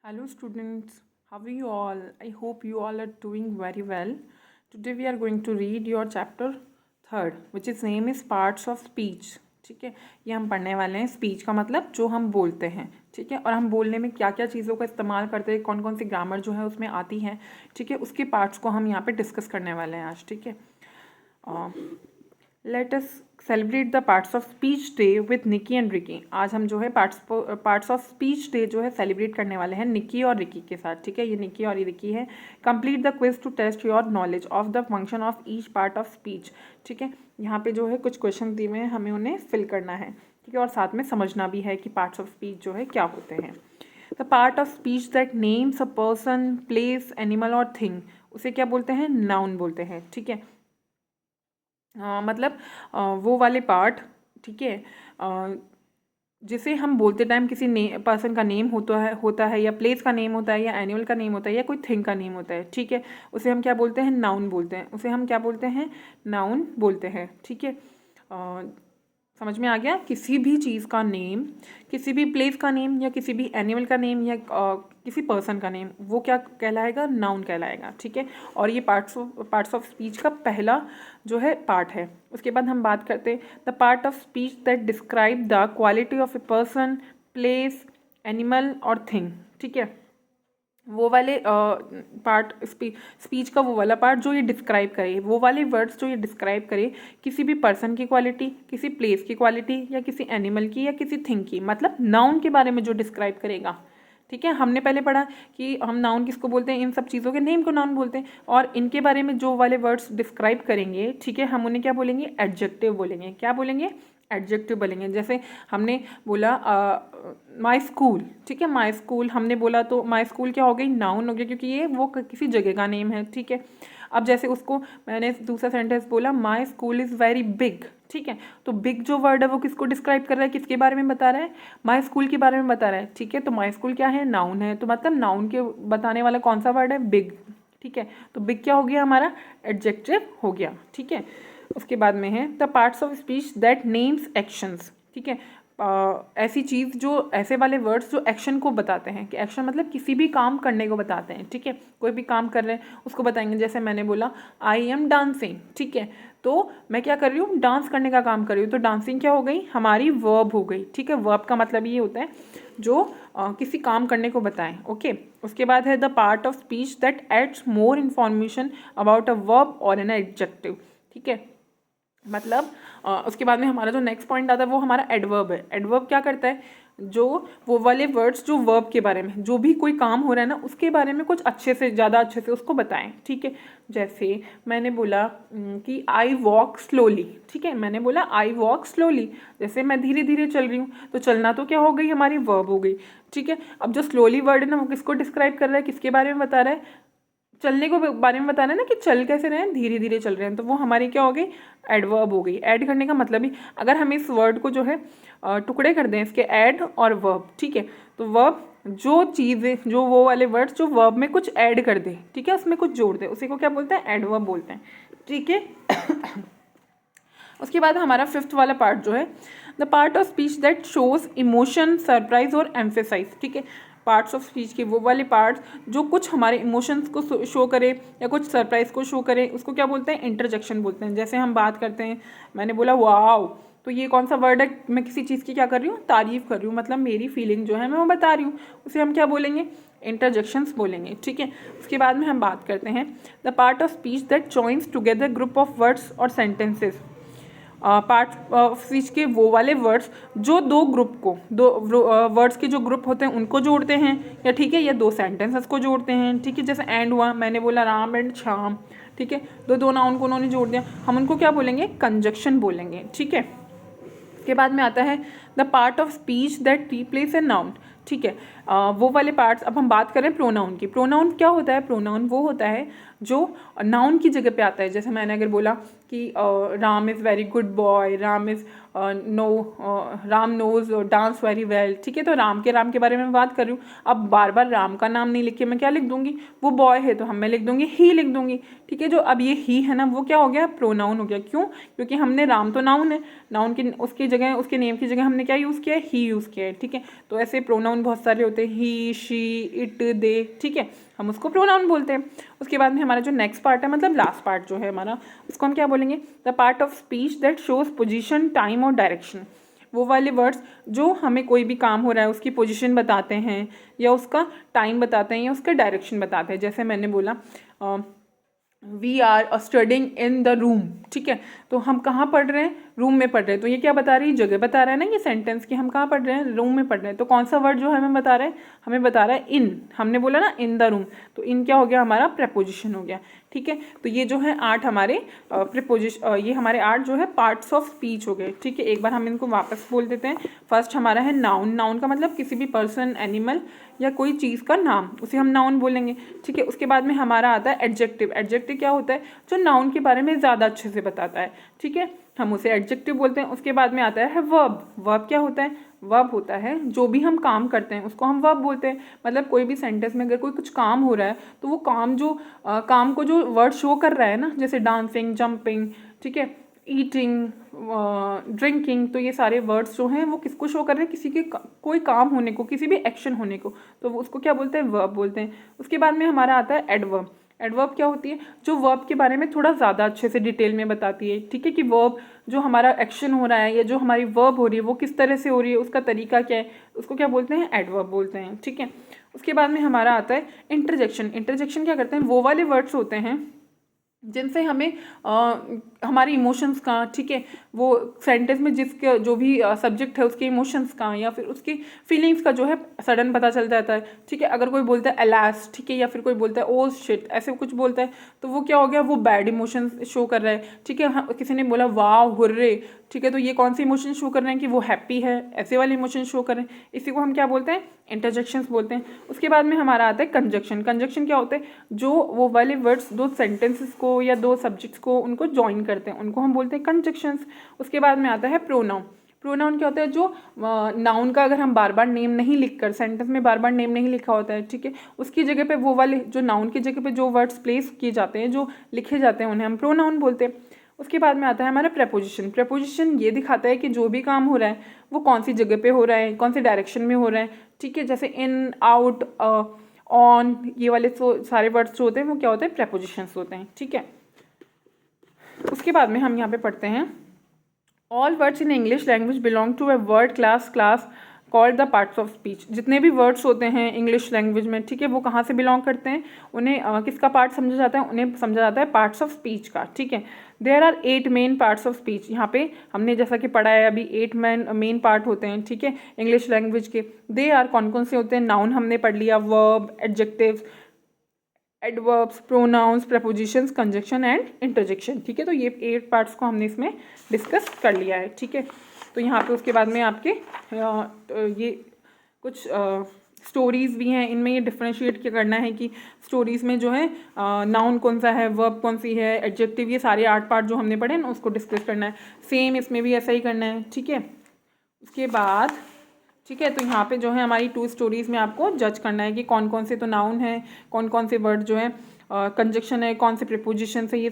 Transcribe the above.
Hello students, how are you all? I hope you all are doing very well. Today we are going to read your chapter third, which is name is parts of speech. ठीक है, ये हम पढ़ने वाले हैं. Speech का मतलब जो हम बोलते हैं. ठीक है, और हम बोलने में क्या क्या चीज़ों का इस्तेमाल करते हैं, कौन कौन सी ग्रामर जो है उसमें आती है. ठीक है, उसके पार्ट्स को हम यहाँ पे डिस्कस करने वाले हैं आज. ठीक है, let us celebrate the parts of speech day with Nicky and Ricky. आज हम जो है पार्ट्स ऑफ स्पीच डे जो है सेलिब्रेट करने वाले हैं निकी और रिकी के साथ. ठीक है, ये निकी और ये रिकी है. Complete the quiz to test your knowledge of the function of each part of speech. ठीक है, यहाँ पे जो है कुछ क्वेश्चन दिए हुए हैं, हमें उन्हें फिल करना है. ठीक है, और साथ में समझना भी है कि पार्ट्स ऑफ स्पीच जो है क्या होते हैं. The part of speech that names a person, place, animal और थिंग, उसे क्या बोलते हैं? नाउन बोलते हैं. ठीक है, मतलब वो वाले पार्ट. ठीक है, जिसे हम बोलते टाइम किसी पर्सन का नेम होता है या प्लेस का नेम होता है या एनिमल का नेम होता है या कोई थिंग का नेम होता है. ठीक है, उसे हम क्या बोलते हैं? नाउन बोलते हैं. उसे हम क्या बोलते हैं? नाउन बोलते हैं. ठीक है, समझ में आ गया? किसी भी चीज़ का नेम, किसी भी प्लेस का नेम या किसी भी एनिमल का नेम या किसी पर्सन का नेम, वो क्या कहलाएगा? नाउन कहलाएगा. ठीक है, और ये पार्ट्स ऑफ स्पीच का पहला जो है पार्ट है. उसके बाद हम बात करते हैं the part of speech that describe the quality of a person, place, animal और थिंग. ठीक है, वो वाले पार्ट स्पीच का वो वाला पार्ट जो ये डिस्क्राइब करे, वो वाले वर्ड्स जो ये डिस्क्राइब करे किसी भी पर्सन की क्वालिटी, किसी प्लेस की क्वालिटी या किसी एनिमल की या किसी थिंग की, मतलब नाउन के बारे में जो डिस्क्राइब करेगा. ठीक है, हमने पहले पढ़ा कि हम नाउन किसको बोलते हैं? इन सब चीज़ों के नेम को नाउन बोलते हैं. और इनके बारे में जो वाले वर्ड्स डिस्क्राइब करेंगे, ठीक है, हम उन्हें क्या बोलेंगे? एडजेक्टिव बोलेंगे. क्या बोलेंगे? एडजेक्टिव बोलेंगे. जैसे हमने बोला माई स्कूल. ठीक है, माई स्कूल हमने बोला तो माई स्कूल क्या हो गई? नाउन हो गया, क्योंकि ये वो किसी जगह का नेम है. ठीक है, अब जैसे उसको मैंने दूसरा सेंटेंस बोला my school is very big. ठीक है, तो बिग जो वर्ड है वो किसको डिस्क्राइब कर रहा है? किसके बारे में बता रहा है? माई स्कूल के बारे में बता रहा है. ठीक है, तो माई स्कूल क्या है? नाउन है. तो मतलब नाउन के बताने वाला कौन सा वर्ड है? बिग. ठीक है, तो बिग क्या हो गया? हमारा एडजेक्टिव हो गया. ठीक है, उसके बाद में है the parts of speech that names actions. ठीक है, ऐसी चीज़ जो ऐसे वाले वर्ड्स जो एक्शन को बताते हैं, कि एक्शन मतलब किसी भी काम करने को बताते हैं. ठीक है, कोई भी काम कर रहे हैं उसको बताएंगे. जैसे मैंने बोला आई एम डांसिंग. ठीक है, तो मैं क्या कर रही हूँ? डांस करने का काम कर रही हूँ. तो डांसिंग क्या हो गई? हमारी वर्ब हो गई. ठीक है, वर्ब का मतलब ये होता है जो किसी काम करने को बताएं. ओके, उसके बाद है the part of speech that adds more information about a verb और एन एडजेक्टिव. ठीक है, मतलब उसके बाद में हमारा जो नेक्स्ट पॉइंट आता है वो हमारा एडवर्ब है. एडवर्ब क्या करता है? जो वो वाले वर्ड्स जो वर्ब के बारे में, जो भी कोई काम हो रहा है ना उसके बारे में कुछ अच्छे से, ज़्यादा अच्छे से उसको बताएं. ठीक है, जैसे मैंने बोला कि आई वॉक स्लोली. ठीक है, मैंने बोला आई वॉक स्लोली, जैसे मैं धीरे धीरे चल रही हूँ. तो चलना तो क्या हो गई? हमारी वर्ब हो गई. ठीक है, अब जो स्लोली वर्ड है ना वो किसको डिस्क्राइब कर रहा है? किसके बारे में बता रहा है? चलने को बारे में बताना है ना, कि चल कैसे रहे हैं? धीरे धीरे चल रहे हैं. तो वो हमारी क्या हो गई? एडवर्ब हो गई. ऐड करने का मतलब ही, अगर हम इस वर्ड को जो है टुकड़े कर दें इसके, ऐड और वर्ब. ठीक है, तो वर्ब जो चीज़ें, जो वो वाले वर्ड्स जो वर्ब में कुछ ऐड कर दे, ठीक है, उसमें कुछ जोड़ दे, उसी को क्या बोलते हैं? एडवर्ब बोलते हैं. ठीक है, उसके बाद हमारा फिफ्थ वाला पार्ट जो है the part of speech that shows emotion, surprise और एम्फेसाइज. ठीक है, पार्ट्स ऑफ स्पीच के वो वाले पार्ट्स जो कुछ हमारे इमोशंस को शो करे या कुछ सरप्राइज को शो करे, उसको क्या बोलते हैं? इंटरजेक्शन बोलते हैं. जैसे हम बात करते हैं, मैंने बोला वाओ, तो ये कौन सा वर्ड है? मैं किसी चीज़ की क्या कर रही हूँ? तारीफ कर रही हूँ, मतलब मेरी फीलिंग जो है मैं वो बता रही हूँ. उसे हम क्या बोलेंगे? इंटरजेक्शंस बोलेंगे. ठीक है, उसके बाद में हम बात करते हैं the part of speech that joins together group of words और सेंटेंसेस. पार्ट ऑफ स्पीच के वो वाले वर्ड्स जो दो वर्ड्स के जो ग्रुप होते हैं उनको जोड़ते हैं, या ठीक है, या दो सेंटेंसेस को जोड़ते हैं. ठीक है, जैसे एंड हुआ, मैंने बोला राम एंड श्याम. ठीक है, दो नाउन को उन्होंने जोड़ दिया, हम उनको क्या बोलेंगे? कंजक्शन बोलेंगे. ठीक है, के बाद में आता है the part of speech that replace a noun. ठीक है, वो वाले पार्ट्स. अब हम बात करें प्रोनाउन की. प्रोनाउन क्या होता है? प्रोनाउन वो होता है जो नाउन की जगह पे आता है. जैसे मैंने अगर बोला कि Ram is very good boy, Ram knows dance very well. ठीक है, तो राम के बारे में बात कर रही हूँ. अब बार बार राम का नाम नहीं लिख के मैं क्या लिख दूंगी? वो बॉय है तो मैं लिख दूंगी ही लिख दूंगी. ठीक है, जो अब ये ही है ना वो क्या हो गया? प्रोनाउन हो गया. क्यों? क्योंकि हमने राम तो नाउन है, नाउन की उसकी जगह, उसके नेम की जगह हमने क्या यूज़ किया है? ही यूज़ किया है. ठीक है, तो ऐसे प्रोनाउन बहुत सारे होते हैं. बोलते हैं, ही, शी, इट, दे, ठीक है, हम उसको प्रोनाउन बोलते हैं। उसके बाद में हमारा जो नेक्स्ट पार्ट है, मतलब लास्ट पार्ट जो है हमारा, उसको हम क्या बोलेंगे, the part of speech that shows position, time और डायरेक्शन। वो वाले वर्ड्स जो हमें कोई भी काम हो रहा है उसकी पोजीशन बताते हैं, या उसका टाइम बताते हैं, या उसका डायरेक्शन बताते हैं। जैसे मैंने बोला we are studying in the room, ठीक है, तो हम कहाँ पढ़ रहे हैं, रूम में पढ़ रहे हैं। तो ये क्या बता रही है, जगह बता रहा है ना ये सेंटेंस कि हम कहाँ पढ़ रहे हैं, रूम में पढ़ रहे हैं। तो कौन सा वर्ड जो हमें बता रहा है, हमें बता रहा है इन। हमने बोला ना इन द रूम, तो इन क्या हो गया, हमारा प्रेपोजिशन हो गया, ठीक है। तो ये जो है 8 हमारे ये हमारे 8 जो है पार्ट्स ऑफ स्पीच हो गए, ठीक है। एक बार हम इनको वापस बोल देते हैं। फर्स्ट हमारा है नाउन। नाउन का मतलब किसी भी पर्सन, एनिमल या कोई चीज़ का नाम, उसे हम नाउन बोलेंगे, ठीक है। उसके बाद में हमारा आता है एडजेक्टिव। एडजेक्टिव क्या होता है, जो नाउन के बारे में ज़्यादा अच्छे से बताता है, ठीक है, हम उसे एडजेक्टिव बोलते हैं। उसके बाद में आता है वर्ब। वर्ब क्या होता है, वर्ब होता है जो भी हम काम करते हैं उसको हम वर्ब बोलते हैं। मतलब कोई भी सेंटेंस में अगर कोई कुछ काम हो रहा है तो वो काम जो काम को जो वर्ड शो कर रहा है ना, जैसे डांसिंग, जंपिंग, ठीक है, ईटिंग, ड्रिंकिंग, तो ये सारे वर्ड्स जो हैं वो किसको शो कर रहे हैं, किसी के कोई काम होने को, किसी भी एक्शन होने को, तो वो उसको क्या बोलते हैं, वर्ब बोलते हैं। उसके बाद में हमारा आता है एडवर्ब। एडवर्ब क्या होती है, जो वर्ब के बारे में थोड़ा ज़्यादा अच्छे से डिटेल में बताती है, ठीक है, कि वर्ब जो हमारा एक्शन हो रहा है या जो हमारी वर्ब हो रही है वो किस तरह से हो रही है, उसका तरीका क्या है, उसको क्या बोलते हैं, एडवर्ब बोलते हैं, ठीक है। उसके बाद में हमारा आता है इंटरजेक्शन। इंटरजेक्शन क्या करते हैं, वो वाले वर्ड्स होते हैं जिनसे हमें हमारे इमोशंस का, ठीक है, वो सेंटेंस में जिसके जो भी सब्जेक्ट है उसके इमोशंस का या फिर उसकी फीलिंग्स का जो है सडन पता चल जाता है, ठीक है। अगर कोई बोलता है एलास, ठीक है, या फिर कोई बोलता है ओ शिट, ऐसे कुछ बोलता है, तो वो क्या हो गया, वो बैड इमोशंस शो कर रहा है, ठीक है। हाँ, किसी ने बोला वाव, हुर्रे, ठीक है, तो ये कौन से इमोशन शो कर रहे हैं कि वो हैप्पी है, ऐसे वाले इमोशन शो कर रहे हैं, इसी को हम क्या बोलते हैं, इंटरजेक्शंस बोलते हैं। उसके बाद में हमारा आता है कंजक्शन। कंजक्शन क्या होता है, जो वो वाले वर्ड्स दो सेंटेंसेस को या दो सब्जेक्ट्स को उनको ज्वाइन करते हैं, उनको हम बोलते हैं कंजक्शंस। उसके बाद में आता है प्रोनाउन। प्रोनाउन क्या होता है, जो नाउन का अगर हम बार बार नेम नहीं लिखकर, सेंटेंस में बार बार नेम नहीं लिखा होता है, ठीक है, उसकी जगह पे वो वाले जो नाउन की जगह पे जो वर्ड्स प्लेस किए जाते हैं, जो लिखे जाते हैं, उन्हें हम प्रोनाउन बोलते हैं। उसके बाद में आता है हमारा प्रेपोजिशन। प्रेपोजिशन ये दिखाता है कि जो भी काम हो रहा है वो कौन सी जगह पे हो रहा है, कौन से डायरेक्शन में हो रहा है, ठीक है। जैसे इन, आउट, ऑन, ये वाले सारे वर्ड्स जो होते हैं वो क्या होते हैं, प्रेपोजिशंस होते हैं, ठीक है। उसके बाद में हम यहाँ पे पढ़ते हैं all words in English language belong to a word class called the parts of speech. जितने भी वर्ड्स होते हैं इंग्लिश लैंग्वेज में, ठीक है, वो कहाँ से बिलोंग करते हैं, उन्हें किसका पार्ट समझा जाता है, उन्हें समझा जाता है पार्ट्स ऑफ स्पीच का, ठीक है। There are 8 main parts of speech. यहाँ पे हमने जैसा कि पढ़ा है अभी 8 मेन पार्ट होते हैं, ठीक है, इंग्लिश लैंग्वेज के। दे आर कौन कौन से होते हैं, नाउन हमने पढ़ लिया, verb, adjectives, adverbs, pronouns, prepositions, conjunction and interjection, ठीक है। तो ये 8 पार्ट्स को हमने इसमें डिस्कस कर लिया है, ठीक है। तो यहाँ पे उसके बाद में आपके ये कुछ स्टोरीज़ भी हैं, इनमें ये डिफ्रेंशिएट क्या करना है कि स्टोरीज़ में जो है नाउन कौन सा है, वर्ब कौन सी है, एडजेक्टिव, ये सारे 8 पार्ट जो हमने पढ़े ना उसको डिस्कस करना है। सेम इसमें भी ऐसा ही करना है, ठीक है। उसके बाद, ठीक है, तो यहाँ पे जो है हमारी 2 स्टोरीज़ में आपको जज करना है कि कौन कौन से तो नाउन है, कौन कौन से वर्ड जो है कंजक्शन है, कौन से प्रीपोजिशन है, ये